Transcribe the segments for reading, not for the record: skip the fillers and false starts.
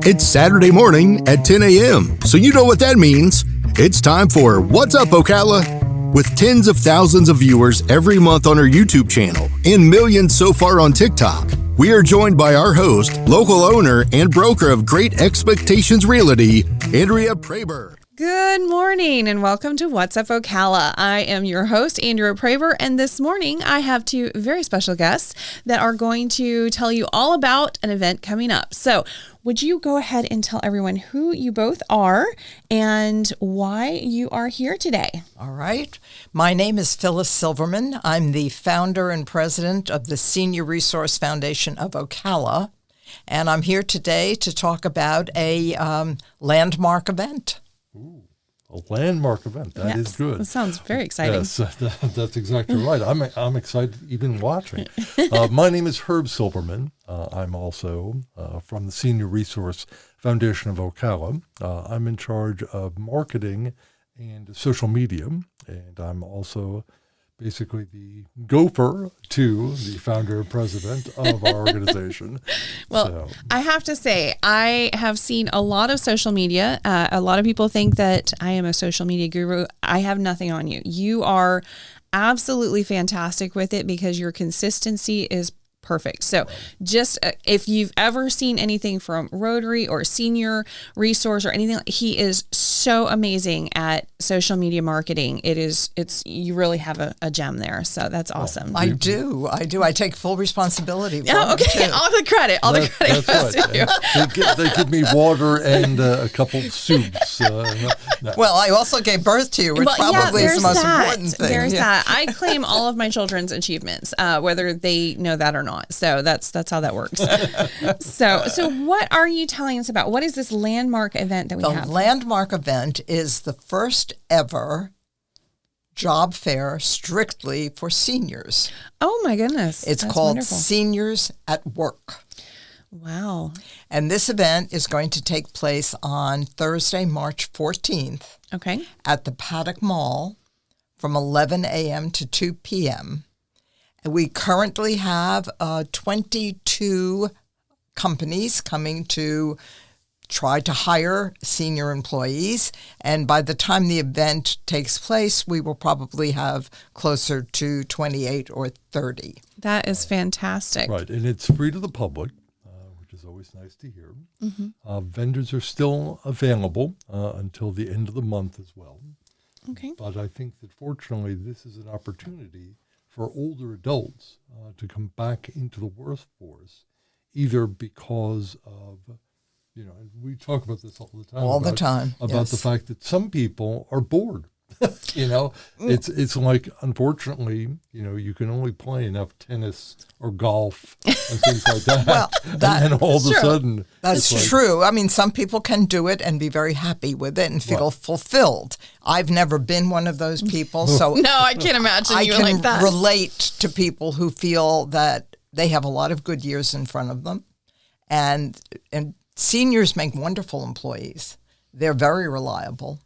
It's Saturday morning at 10 a.m., so you know what that means. It's time for What's Up, Ocala? With tens of thousands of viewers every month on our YouTube channel and millions so far on TikTok, we are joined by our host, local owner, and broker of Great Expectations Realty, Andrea Praber. Good morning and welcome to What's Up, Ocala. I am your host, Andrea Praber, and this morning I have two very special guests that are going to tell you all about an event coming up. So would you go ahead and tell everyone who you both are and why you are here today? All right. My name is Phyllis Silverman. I'm the founder and president of the Senior Resource Foundation of Ocala, and I'm here today to talk about a landmark event. Ooh, a landmark event. That is good. That sounds very exciting. Yes, that's exactly right. I'm excited even watching. My name is Herb Silverman. I'm also from the Senior Resource Foundation of Ocala. I'm in charge of marketing and social media, and I'm also basically the gopher to the founder and president of our organization. Well, I have to say, I have seen a lot of social media. A lot of people think that I am a social media guru. I have nothing on you. You are absolutely fantastic with it because your consistency is perfect. So just if you've ever seen anything from Rotary or Senior Resource or anything, he is so amazing at social media marketing. You really have a gem there. So that's awesome. I do. I take full resresponsibility for it too. All the credit goes to you. They give me water and a couple soups. No. Well, I also gave birth to you, which probably is the most important thing. There's that. I claim all of my children's achievements, whether they know that or not. So that's how that works. So what are you telling us about? What is this landmark event that we have? The landmark event is the first ever job fair strictly for seniors. Oh my goodness. It's called wonderful. Seniors at Work. Wow. And this event is going to take place on Thursday, March 14th. Okay. At the Paddock Mall from 11 a.m. to 2 p.m. We currently have 22 companies coming to try to hire senior employees. And by the time the event takes place, we will probably have closer to 28 or 30. That is fantastic. Right. And it's free to the public, which is always nice to hear. Mm-hmm. Vendors are still available until the end of the month as well. Okay. But I think that fortunately this is an opportunity for older adults to come back into the workforce, either because of, and we talk about this all the time. About the fact that some people are bored. It's like, unfortunately, you can only play enough tennis or golf and things like that. Well, and then all of a sudden. That's true. I mean, some people can do it and be very happy with it and feel fulfilled. I've never been one of those people. So no, I can't imagine you like that. I can relate to people who feel that they have a lot of good years in front of them. And seniors make wonderful employees. They're very reliable.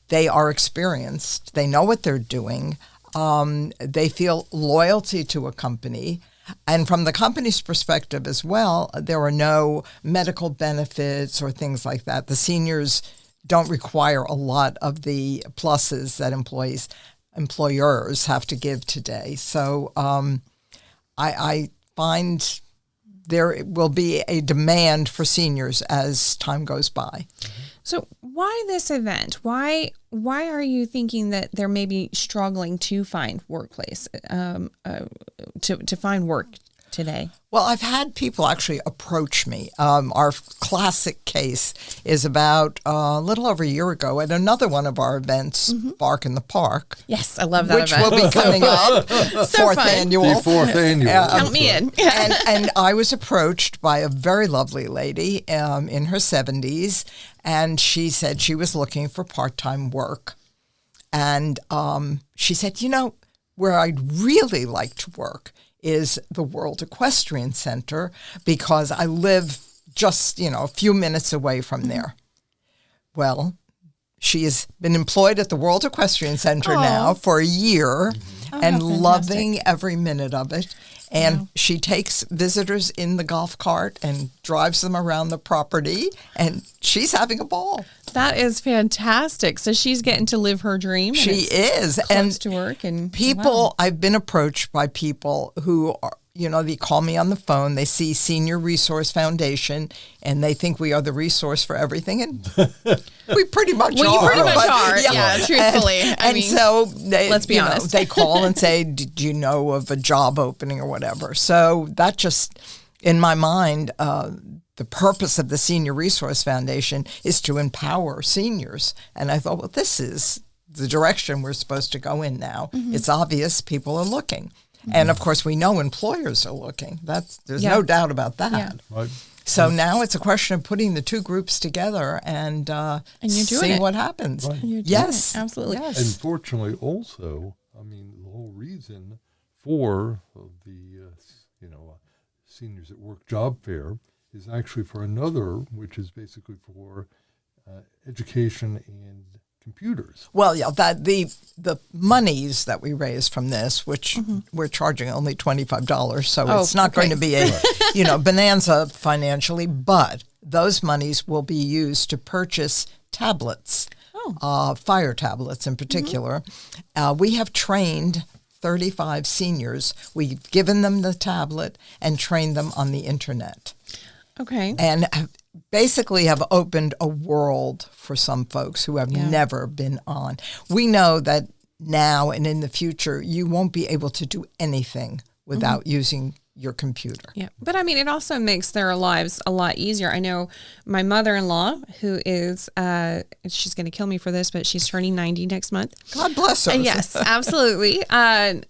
They are experienced. They know what they're doing. They feel loyalty to a company. And from the company's perspective as well, there are no medical benefits or things like that. The seniors don't require a lot of the pluses that employers have to give today. So I find there will be a demand for seniors as time goes by. So why this event? Why are you thinking that they're maybe struggling to find workplace, to find work today? Well, I've had people actually approach me. Our classic case is about a little over a year ago at another one of our events, Bark in the Park. Yes, I love that which event. Will be coming up, fourth fun. annual. The fourth annual. Count me in. and I was approached by a very lovely lady in her 70s, and she said she was looking for part-time work. And she said, where I'd really like to work is the World Equestrian Center because I live just, a few minutes away from there. Well, she has been employed at the World Equestrian Center now for a year and loving every minute of it. And she takes visitors in the golf cart and drives them around the property, and she's having a ball. That is fantastic. So she's getting to live her dream. And She is. close And to work. And people, wow. I've been approached by people who are, they call me on the phone, they see Senior Resource Foundation, and they think we are the resource for everything. And we pretty much are. Well, you pretty much but, are. Yeah, truthfully. I mean, so they, let's be honest. They call and say, do you know of a job opening or whatever? So that just, in my mind, the purpose of the Senior Resource Foundation is to empower seniors. And I thought, well, this is the direction we're supposed to go in now. Mm-hmm. It's obvious people are looking. And of course, we know employers are looking. There's no doubt about that. Yeah. Right. So now it's a question of putting the two groups together and you're doing seeing it. what happens. Right. You're doing Yes, it. Absolutely. Yes. And fortunately, also, I mean, the whole reason for the Seniors at Work job fair is actually for another, which is basically for education and computers. Well, yeah, that the monies that we raise from this, which we're charging only $25, so it's not going to be a bonanza financially, but those monies will be used to purchase tablets, fire tablets in particular. We have trained 35 seniors. We've given them the tablet and trained them on the internet. Okay. And basically have opened a world for some folks who have never been on. We know that now and in the future, you won't be able to do anything without using your computer. Yeah. But I mean, it also makes their lives a lot easier. I know my mother-in-law, who is, she's going to kill me for this, but she's turning 90 next month. God bless her. Yes, absolutely.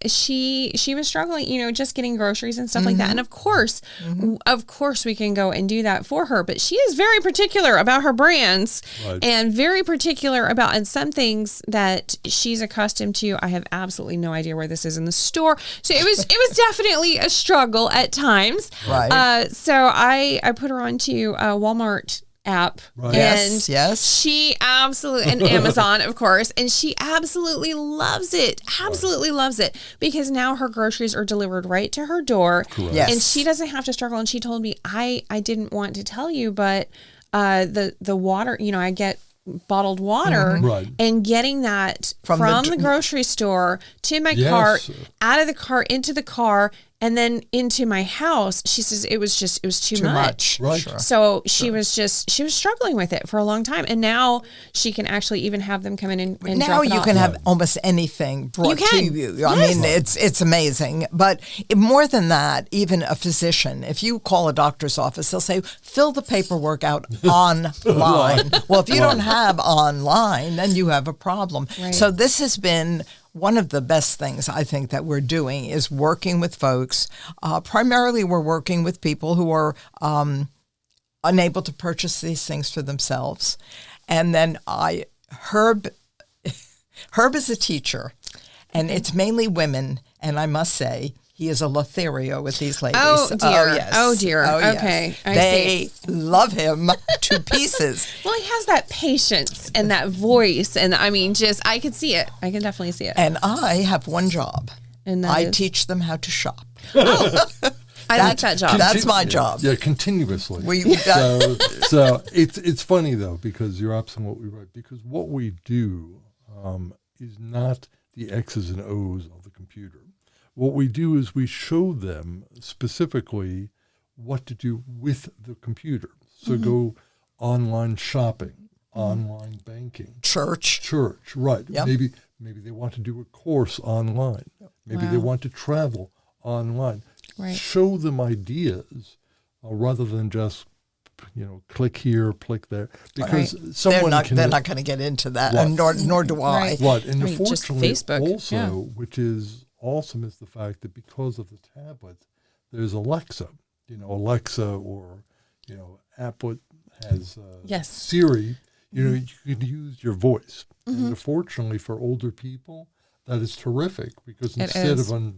She was struggling, just getting groceries and stuff like that. And of course we can go and do that for her, but she is very particular about her brands and very particular about, and some things that she's accustomed to, I have absolutely no idea where this is in the store. So it was definitely a struggle at times. Right. So I put her onto Walmart app. Right. And Yes. she absolutely, and Amazon, of course, and she absolutely loves it. Absolutely loves it, because now her groceries are delivered right to her door. Correct. Yes. And she doesn't have to struggle. And she told me, I didn't want to tell you, but the water, I get bottled water, and getting that from the grocery store to my cart, out of the cart into the car, and then into my house. She says it was too much. Right. Sure. So she was struggling with it for a long time, and now she can actually even have them come in and now drop it you off. can have almost anything brought You to can. you. I mean, it's amazing. But more than that, even a physician, if you call a doctor's office, they'll say, fill the paperwork out online. Well, if you don't have online, then you have a problem. Right. So this has been one of the best things I think that we're doing is working with folks. Primarily, we're working with people who are unable to purchase these things for themselves. And then Herb is a teacher, and it's mainly women. And I must say, he is a Lothario with these ladies. Oh, dear. Oh, yes. Oh, dear. Oh, yes. Okay. I They see. love him to pieces. Well, he has that patience and that voice, and I mean, I can see it. I can definitely see it. And I have one job. And that I is- teach them how to shop. I like that job. That's my job. Yeah, continuously. We So it's funny though, because you're absolutely right. Because what we do is not the X's and O's of the computer. What we do is we show them specifically what to do with the computer. So go online shopping, online banking, church. right? Yep. Maybe they want to do a course online. Maybe they Wow. want to travel online. Right. Show them ideas rather than just click here, click there, because someone They're not going to get into that, Right. and nor do I. Right. Right, and I mean, just unfortunately, Facebook, also, yeah. which is awesome, is the fact that because of the tablets, there's Alexa. Alexa, or Apple has Yes. Siri. You can use your voice. And unfortunately, for older people, that is terrific, because It instead is. of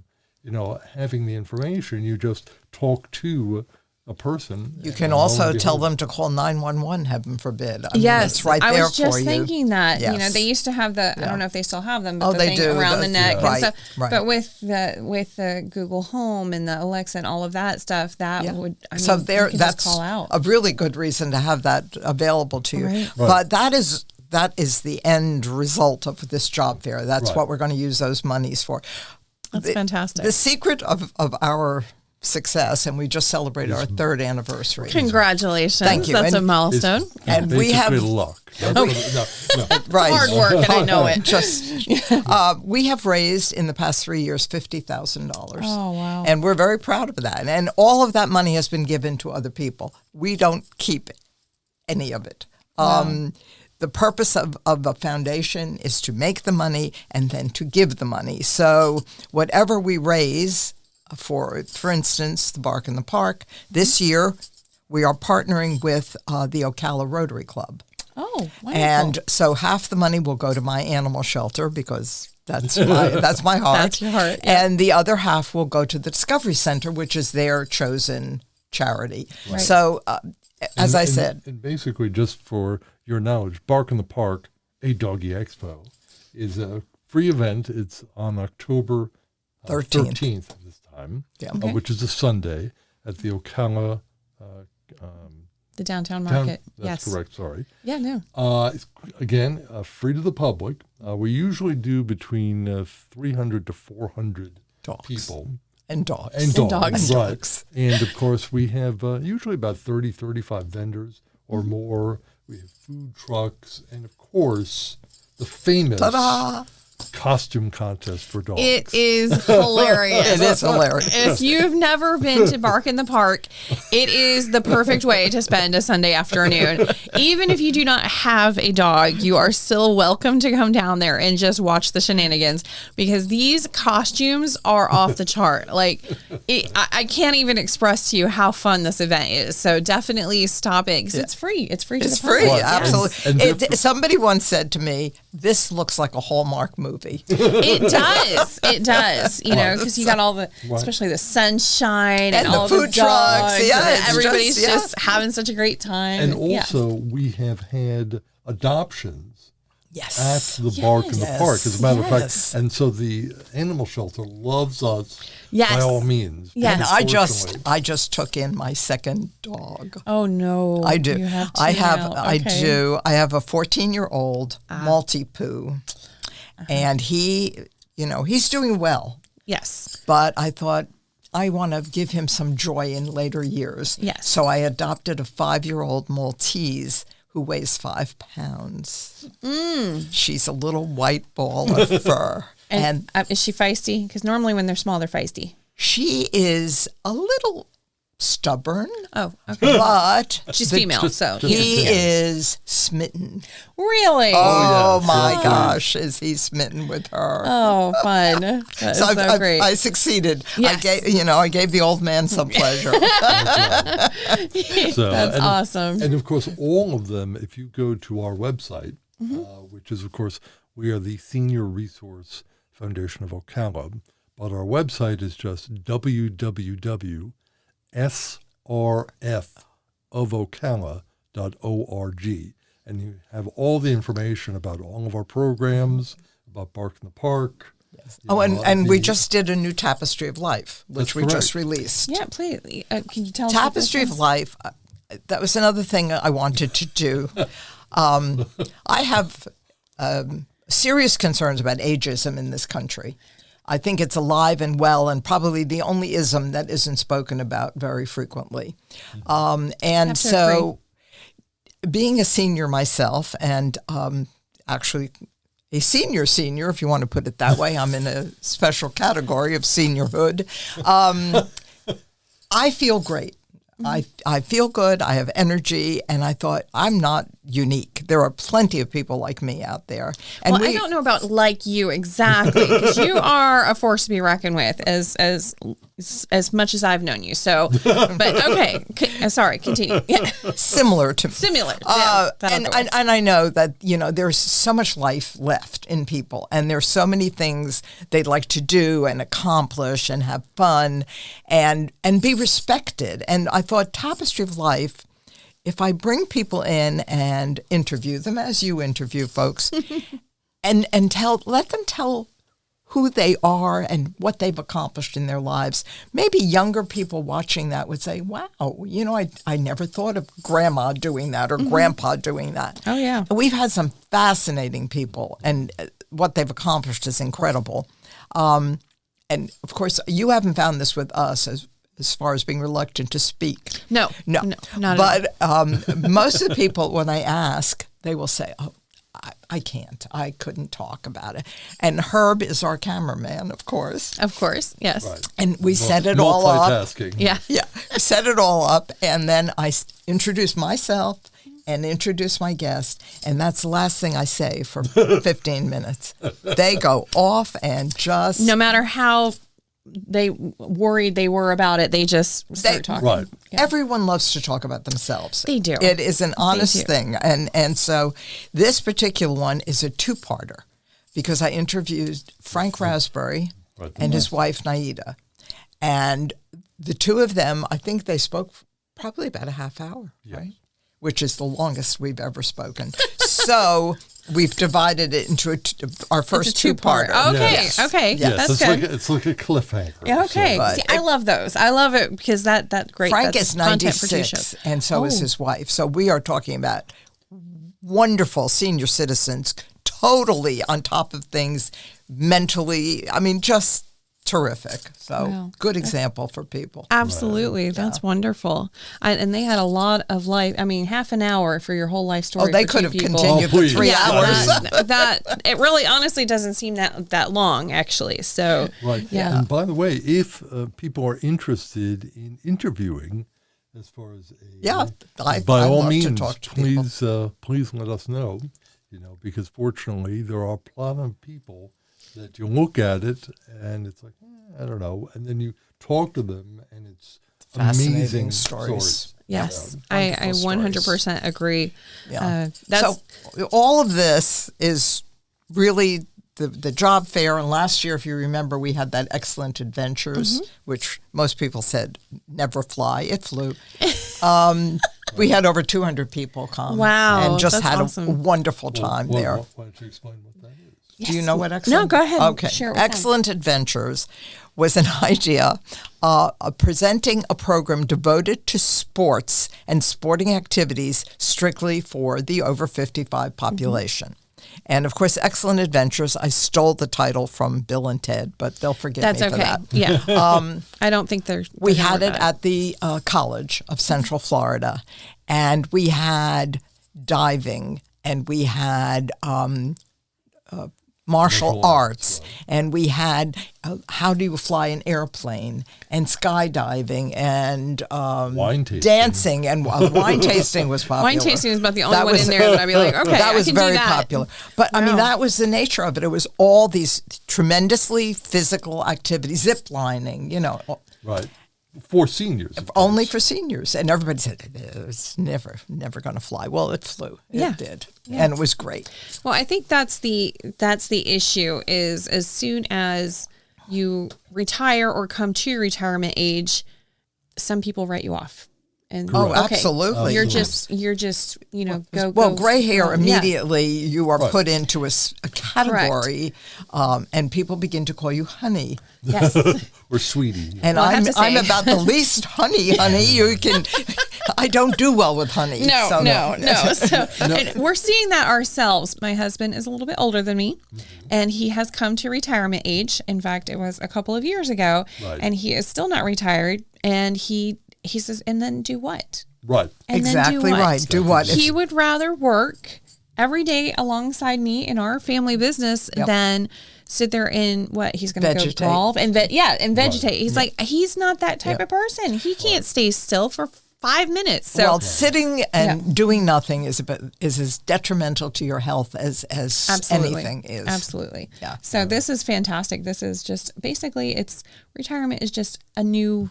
having the information, you just talk to a person. You can and lo also and tell behold, them to call 911, heaven forbid. I mean, Yes, it's right I there was just for you. thinking that. You know, Yes. they used to have the. I don't know if they still have them, but Oh, the they thing do. around the neck and Right, stuff. right. But with the Google Home and the Alexa and all of that stuff, that would. I mean, So you can just that's call out. a really good reason to have that available to you. Right. But that is the end result of this job fair. That's Right. what we're going to use those monies for. That's fantastic. The secret of our success, and we just celebrated our 3rd anniversary. Congratulations! Thank you. That's a And- milestone. And we have luck. That's no. right. Hard work, and I know it. Just we have raised in the past 3 years $50,000. Oh, wow. And we're very proud of that. And all of that money has been given to other people. We don't keep any of it. The purpose of a foundation is to make the money and then to give the money. So whatever we raise for instance, the Bark in the Park, this year we are partnering with the Ocala Rotary Club. Oh, wonderful. And so half the money will go to my animal shelter because that's my heart. That's your heart, yeah. And the other half will go to the Discovery Center, which is their chosen charity. Right. So, as I said, and basically, just for your knowledge, Bark in the Park, a Doggy Expo, is a free event. It's on October 13th this time, Okay. which is a Sunday at the Ocala. The downtown market. That's yes. correct. Sorry. Yeah. No. It's, again, free to the public. We usually do between 300 to 400 Dogs. people. and dogs. And dogs. dogs. Right. Dogs. And of course, we have usually about 30, 35 vendors or more. We have food trucks. And of course, the famous Ta-da! costume contest for dogs. It is hilarious. It is hilarious. If you've never been to Bark in the Park, it is the perfect way to spend a Sunday afternoon. Even if you do not have a dog, you are still welcome to come down there and just watch the shenanigans because these costumes are off the chart. Like, I can't even express to you how fun this event is. So definitely stop it because it's free. It's free to It's the public. free, Right. absolutely. And Somebody once said to me, "This looks like a Hallmark movie." It does. It does. You know, because you got all the, especially the sunshine and the all food the trucks. dogs, Yeah, and it's everybody's just- just having such a great time. and also, we have had adoptions Yes. at the Bark in the Yes. Park, as a matter of fact. Yes. And so the animal shelter loves us Yes. by all means. Yes. And Unfortunately. I just took in my second dog. Oh no, I do. You have two I have. now. I Okay. do. I have a 14-year-old Maltipoo, and he, he's doing well. Yes. But I thought I want to give him some joy in later years. Yes. So I adopted a 5-year-old Maltese who weighs 5 pounds. She's a little white ball of fur. And is she feisty? Because normally when they're small, they're feisty. She is a little stubborn, Oh, okay. but She's female, so he yeah. is smitten. Really? Oh, yes. my gosh, is he smitten with her? Oh, fun. That is so great. I succeeded. Yes. I gave the old man some pleasure. So, That's and- awesome. And of course, all of them, if you go to our website, Mm-hmm. which is, of course, we are the Senior Resource Foundation of Ocala, but our website is just www.srfofocala.org. And you have all the information about all of our programs, about Bark in the Park. Oh, and we just did a new Tapestry of Life, which That's we correct. just released. Yeah, please. Can you tell us what this Tapestry of is? Life, that was another thing I wanted to do. I have serious concerns about ageism in this country. I think it's alive and well and probably the only ism that isn't spoken about very frequently. And Have to so being a senior myself and actually a senior, if you want to put it that way, I'm in a special category of seniorhood. I feel great. I feel good. I have energy. And I thought, I'm not unique. There are plenty of people like me out there. And I don't know about like you exactly, because you are a force to be reckoned with as much as I've known you. So, but okay, sorry, continue. Yeah. Similar to me. Similar. Yeah, and I know that, there's so much life left in people, and there's so many things they'd like to do and accomplish and have fun and be respected. And I thought Tapestry of Life, if I bring people in and interview them as you interview folks and let them tell who they are and what they've accomplished in their lives, maybe younger people watching that would say, wow, I never thought of grandma doing that or grandpa doing that. Oh, yeah. We've had some fascinating people, and what they've accomplished is incredible. And, of course, you haven't found this with us as far as being reluctant to speak. No, not at all. But most of the people, when I ask, they will say, oh, I can't. I couldn't talk about it. And Herb is our cameraman, of course. Of course, yes. Right. And we set it all up. Multitasking. Yeah. Yeah, set it all up. And then I introduce myself and introduce my guest. And that's the last thing I say for 15 minutes. They go off and just... No matter how worried they were about it, they just start talking. Right. Yeah. Everyone loves to talk about themselves. They do. It is an honest thing. And so this particular one is a two-parter because I interviewed Frank Raspberry and his wife, Naida. And the two of them, I think they spoke probably about a half hour, right? Which is the longest we've ever spoken. So we've divided it into our first two-parter. Okay, okay. Yeah. That's It's good. it's like a cliffhanger. Yeah, okay. So, See, I love those. I love it because that's great. Frank that's is content for two 96, shows. and so is his wife. So we are talking about wonderful senior citizens, totally on top of things mentally. I mean, just terrific. So Wow. good example for people. Absolutely. That's wonderful. And they had a lot of life. I mean, half an hour for your whole life story. Oh, they for could two have people. continued for please. 3 Yeah, hours. that it really honestly doesn't seem that long, actually. So, Right. Yeah. And by the way, if people are interested in interviewing, as far as I by all love to means, talk to people. please let us know. Because fortunately there are a lot of people that you look at it and it's like, I don't know, and then you talk to them and it's Fascinating amazing stories. yes, Yeah, I wonderful 100% agree. Yeah. That's So all of this is really the job fair. And last year, if you remember, we had that Excellent Adventures, which most people said never fly. It flew. We had over 200 people come. Wow, And just that's had a awesome. wonderful time there. Why don't you explain what that is? Yes. Do you know what Excellent? No, go ahead. Okay. Share it with them. Excellent Adventures was an idea of presenting a program devoted to sports and sporting activities strictly for the over 55 population. And of course, Excellent Adventures, I stole the title from Bill and Ted, but they'll forgive That's me okay. for that. Yeah. I don't think We had it at the College of Central Florida, and we had diving, and we had martial arts, and we had how do you fly an airplane, and skydiving, and Wine tasting. dancing, and wine tasting was popular. Wine tasting is about the only one in there that I'd be like, okay, that was I can very do that. popular. But I mean, Wow. that was the nature of it. It was all these tremendously physical activities, zip lining, Right. For seniors. of only course. for seniors. And everybody said, it's never going to fly. Well, it flew. Yeah. It did. And it was great. Well, I think that's the issue is as soon as you retire or come to retirement age, some people write you off. And Oh, okay, absolutely. You're just go. Well, gray hair, yeah. immediately you are Right. put into a category, and people begin to call you honey. Yes. Or sweetie. And Well, I have I'm to say- about the least honey you can. I don't do well with honey. No, so no. So and we're seeing that ourselves. My husband is a little bit older than me, and he has come to retirement age. In fact, it was a couple of years ago, Right. and he is still not retired. And he says, and then do what? Right. And then do Exactly what? right. Do what? He would rather work every day alongside me in our family business than sit there and he's going to go golf and vegetate. He's like, he's not that type of person. He can't stay still for 5 minutes. So well, sitting and doing nothing is as detrimental to your health as anything is. Absolutely. Yeah. So this is fantastic. This is just basically retirement is just a new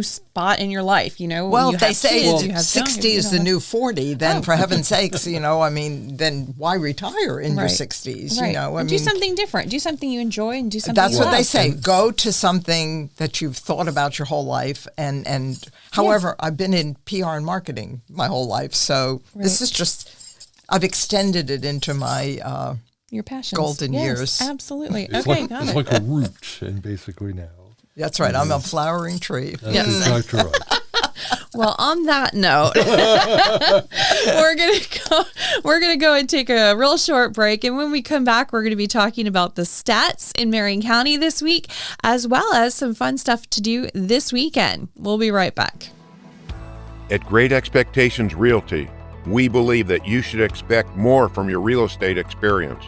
spot in your life, Well, you if they have say kids, you have 60 is the new 40, then for heaven's sakes, then why retire in your 60s? Right. Do something different. Do something you enjoy and do something that's you what love. they say. Go to something that you've thought about your whole life. And however, I've been in PR and marketing my whole life. So this is just, I've extended it into my your passions. Golden years. Absolutely. It's got it. It's like a root, and basically now. That's right. I'm a flowering tree. That's exactly right. Well, on that note, we're gonna go and take a real short break, and when we come back, we're gonna be talking about the stats in Marion County this week, as well as some fun stuff to do this weekend. We'll be right back. At Great Expectations Realty, we believe that you should expect more from your real estate experience.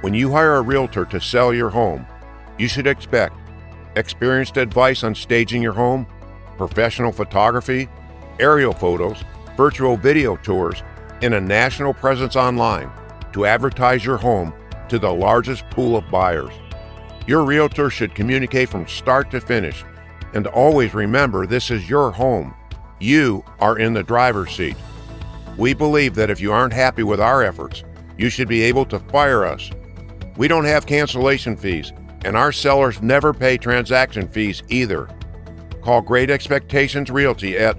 When you hire a realtor to sell your home, you should expect experienced advice on staging your home, professional photography, aerial photos, virtual video tours, and a national presence online to advertise your home to the largest pool of buyers. Your realtor should communicate from start to finish, and always remember this is your home. You are in the driver's seat. We believe that if you aren't happy with our efforts, you should be able to fire us. We don't have cancellation fees, and our sellers never pay transaction fees either. Call Great Expectations Realty at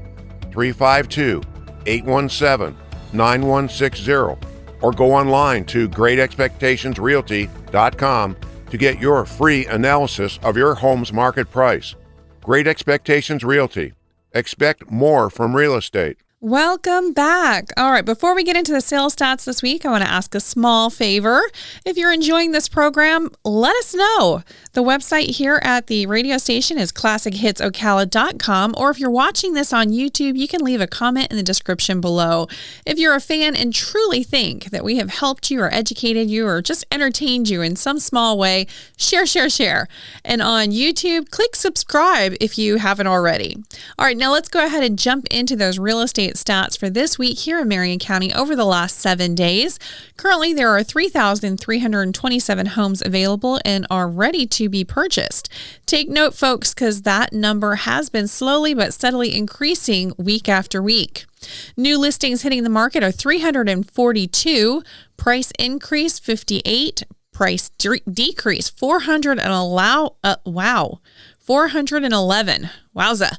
352-817-9160 or go online to greatexpectationsrealty.com to get your free analysis of your home's market price. Great Expectations Realty. Expect more from real estate. Welcome back. All right, before we get into the sales stats this week, I want to ask a small favor. If you're enjoying this program, let us know. The website here at the radio station is classichitsocala.com, or if you're watching this on YouTube, you can leave a comment in the description below. If you're a fan and truly think that we have helped you or educated you or just entertained you in some small way, share. And on YouTube, click subscribe if you haven't already. All right, now let's go ahead and jump into those real estate stats for this week here in Marion County over the last 7 days. Currently, there are 3,327 homes available and are ready to be purchased. Take note, folks, because that number has been slowly but steadily increasing week after week. New listings hitting the market are 342, price increase 58, price decrease 411. Wowza.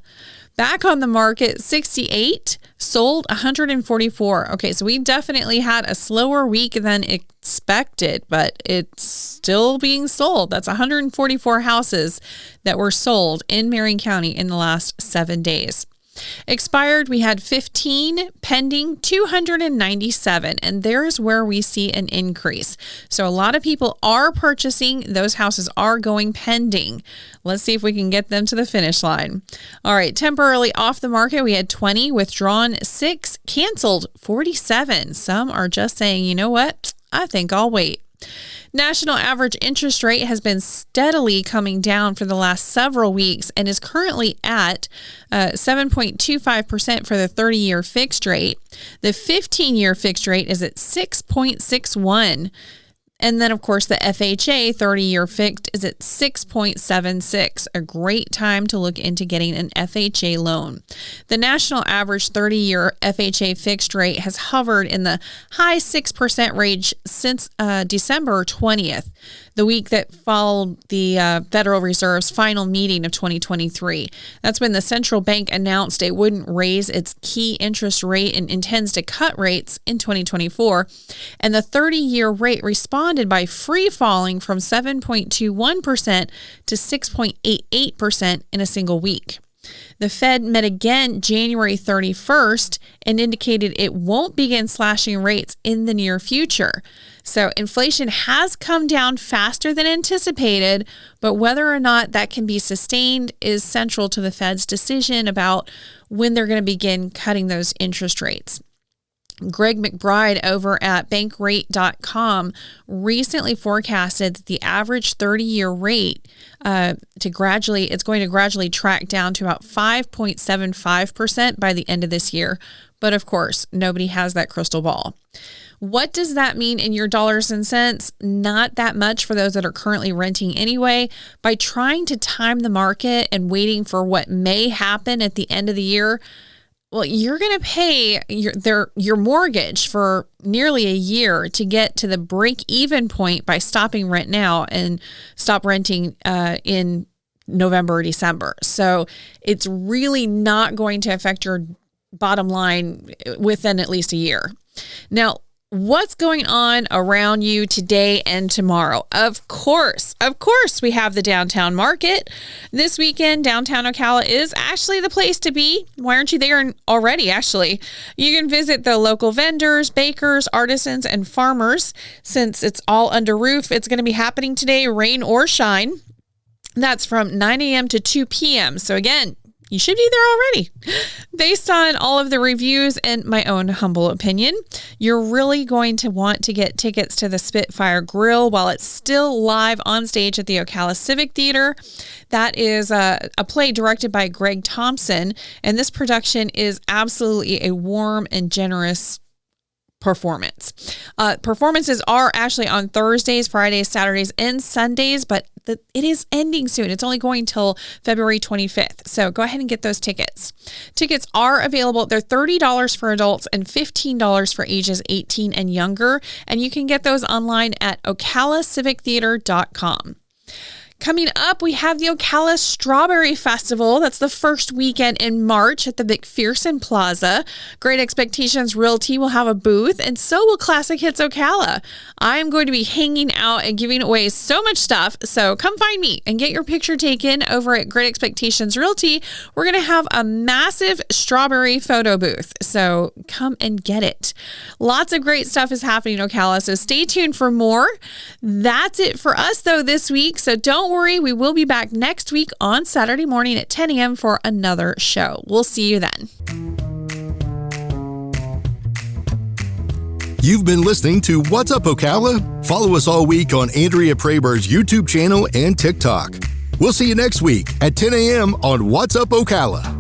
Back on the market, 68, sold 144. Okay, so we definitely had a slower week than expected, but it's still being sold. That's 144 houses that were sold in Marion County in the last 7 days. Expired, we had 15, pending 297, and there's where we see an increase. So a lot of people are purchasing. Those houses are going pending. Let's see if we can get them to the finish line. All right, temporarily off the market, we had 20, withdrawn 6, canceled 47. Some are just saying, you know what, I think I'll wait. National average interest rate has been steadily coming down for the last several weeks and is currently at 7.25% for the 30-year fixed rate. The 15-year fixed rate is at 6.61%. And then, of course, the FHA 30-year fixed is at 6.76, a great time to look into getting an FHA loan. The national average 30-year FHA fixed rate has hovered in the high 6% range since December 20th, the week that followed the Federal Reserve's final meeting of 2023. That's when the central bank announced it wouldn't raise its key interest rate and intends to cut rates in 2024. And the 30-year rate responded by free falling from 7.21% to 6.88% in a single week. The Fed met again January 31st and indicated it won't begin slashing rates in the near future. So inflation has come down faster than anticipated, but whether or not that can be sustained is central to the Fed's decision about when they're going to begin cutting those interest rates. Greg McBride over at bankrate.com recently forecasted that the average 30-year rate it's going to gradually track down to about 5.75% by the end of this year. But of course, nobody has that crystal ball. What does that mean in your dollars and cents? Not that much for those that are currently renting anyway. By trying to time the market and waiting for what may happen at the end of the year, well, you're going to pay your mortgage for nearly a year to get to the break-even point by stopping rent now and stop renting in November or December. So it's really not going to affect your bottom line within at least a year. Now, what's going on around you today and tomorrow? Of course, we have the downtown market. This weekend, downtown Ocala is actually the place to be. Why aren't you there already, actually? You can visit the local vendors, bakers, artisans, and farmers. Since it's all under roof, it's going to be happening today, rain or shine. That's from 9 a.m. to 2 p.m. So again, you should be there already. Based on all of the reviews and my own humble opinion, you're really going to want to get tickets to the Spitfire Grill while it's still live on stage at the Ocala Civic Theater. That is a play directed by Greg Thompson, and this production is absolutely a warm and generous performance. Performances are actually on Thursdays, Fridays, Saturdays, and Sundays, but it is ending soon. It's only going till February 25th. So go ahead and get those tickets. Tickets are available. They're $30 for adults and $15 for ages 18 and younger. And you can get those online at ocalicivictheater.com. Coming up, we have the Ocala Strawberry Festival. That's the first weekend in March at the McPherson Plaza. Great Expectations Realty will have a booth, and so will Classic Hits Ocala. I am going to be hanging out and giving away so much stuff, so come find me and get your picture taken over at Great Expectations Realty. We're going to have a massive strawberry photo booth, so come and get it. Lots of great stuff is happening in Ocala, so stay tuned for more. That's it for us, though, this week, so don't worry, we will be back next week on Saturday morning at 10 a.m. for another show. We'll see you then. You've been listening to What's Up, Ocala? Follow us all week on Andrea Praber's YouTube channel and TikTok. We'll see you next week at 10 a.m. on What's Up, Ocala.